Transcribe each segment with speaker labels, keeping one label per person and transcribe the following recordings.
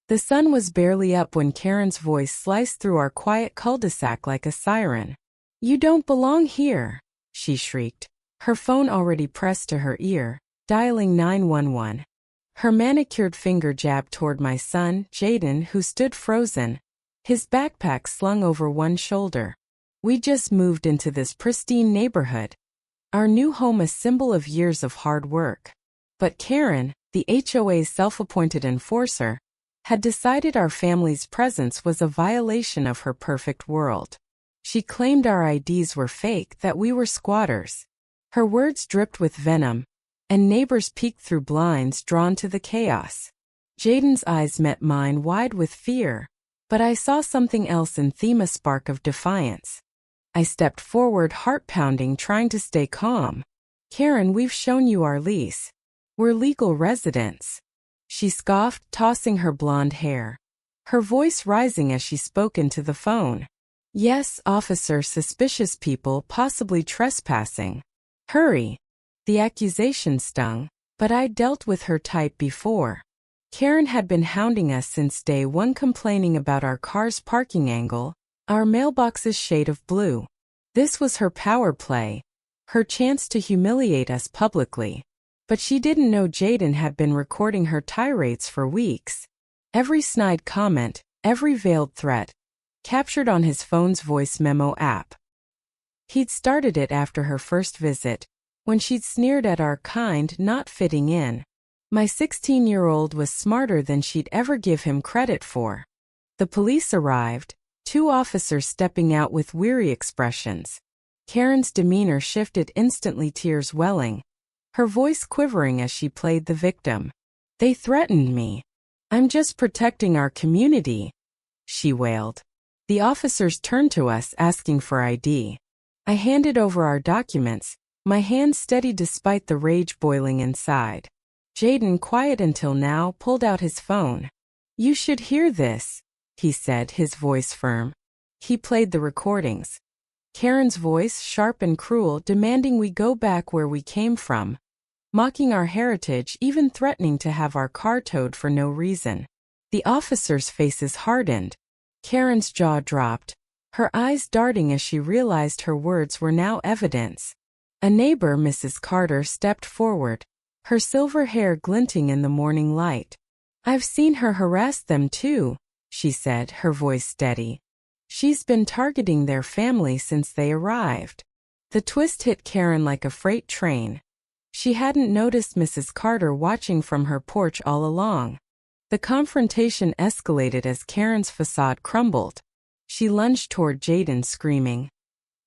Speaker 1: The sun was barely up when Karen's voice sliced through our quiet cul-de-sac like a siren. "You don't belong here," she shrieked, her phone already pressed to her ear, dialing 911. Her manicured finger jabbed toward my son, Jaden, who stood frozen, his backpack slung over one shoulder. "We just moved into this pristine neighborhood. Our new home a symbol of years of hard work. But Karen, the HOA's self-appointed enforcer, had decided our family's presence was a violation of her perfect world. She claimed our IDs were fake, that we were squatters." Her words dripped with venom, and neighbors peeked through blinds drawn to the chaos. Jaden's eyes met mine wide with fear, but I saw something else in them, a spark of defiance. I stepped forward, heart pounding, trying to stay calm. "Karen, we've shown you our lease. We're legal residents," she scoffed, tossing her blonde hair, her voice rising as she spoke into the phone. "Yes, officer, suspicious people, possibly trespassing. Hurry." The accusation stung, but I'd dealt with her type before. Karen had been hounding us since day one, complaining about our car's parking angle, our mailbox's shade of blue. This was her power play, her chance to humiliate us publicly. But she didn't know Jaden had been recording her tirades for weeks. Every snide comment, every veiled threat, captured on his phone's voice memo app. He'd started it after her first visit, when she'd sneered at our kind not fitting in. My 16-year-old was smarter than she'd ever give him credit for. The police arrived, 2 officers stepping out with weary expressions. Karen's demeanor shifted instantly, tears welling, her voice quivering as she played the victim. "They threatened me. I'm just protecting our community," she wailed. The officers turned to us, asking for ID. I handed over our documents, my hand steady despite the rage boiling inside. Jaden, quiet until now, pulled out his phone. "You should hear this," he said, his voice firm. He played the recordings. Karen's voice, sharp and cruel, demanding we go back where we came from, mocking our heritage, even threatening to have our car towed for no reason. The officers' faces hardened. Karen's jaw dropped, her eyes darting as she realized her words were now evidence. A neighbor, Mrs. Carter, stepped forward, her silver hair glinting in the morning light. "I've seen her harass them too," she said, her voice steady. "She's been targeting their family since they arrived." The twist hit Karen like a freight train. She hadn't noticed Mrs. Carter watching from her porch all along. The confrontation escalated as Karen's facade crumbled. She lunged toward Jaden, screaming,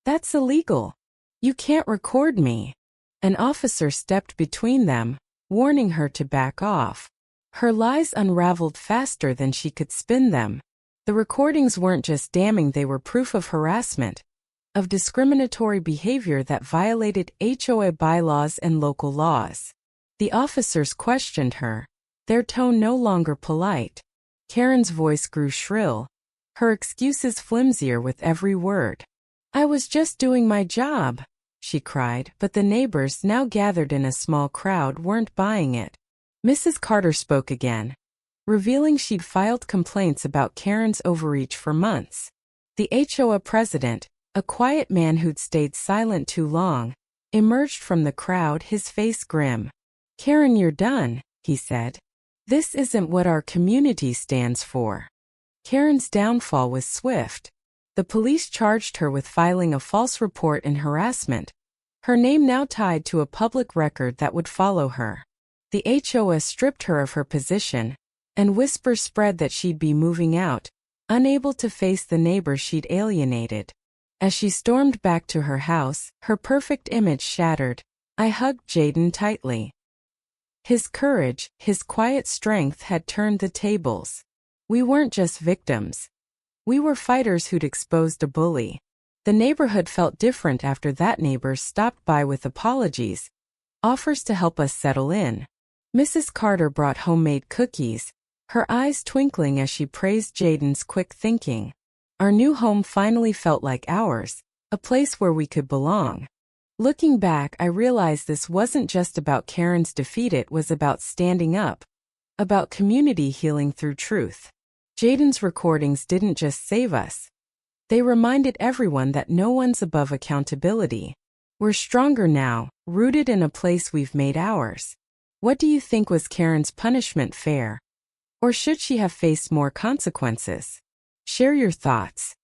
Speaker 1: "That's illegal. You can't record me." An officer stepped between them, warning her to back off. Her lies unraveled faster than she could spin them. The recordings weren't just damning, they were proof of harassment, of discriminatory behavior that violated HOA bylaws and local laws. The officers questioned her, their tone no longer polite. Karen's voice grew shrill, her excuses flimsier with every word. "I was just doing my job," she cried, but the neighbors, now gathered in a small crowd, weren't buying it. Mrs. Carter spoke again, revealing she'd filed complaints about Karen's overreach for months. The HOA president, a quiet man who'd stayed silent too long, emerged from the crowd, his face grim. "Karen, you're done," he said. "This isn't what our community stands for." Karen's downfall was swift. The police charged her with filing a false report and harassment, her name now tied to a public record that would follow her. The HOA stripped her of her position, and whispers spread that she'd be moving out, unable to face the neighbors she'd alienated. As she stormed back to her house, her perfect image shattered, I hugged Jaden tightly. His courage, his quiet strength had turned the tables. We weren't just victims. We were fighters who'd exposed a bully. The neighborhood felt different after that. Neighbors stopped by with apologies, offers to help us settle in. Mrs. Carter brought homemade cookies, her eyes twinkling as she praised Jaden's quick thinking. Our new home finally felt like ours, a place where we could belong. Looking back, I realized this wasn't just about Karen's defeat, it was about standing up, about community healing through truth. Jaden's recordings didn't just save us. They reminded everyone that no one's above accountability. We're stronger now, rooted in a place we've made ours. What do you think? Was Karen's punishment fair? Or should she have faced more consequences? Share your thoughts.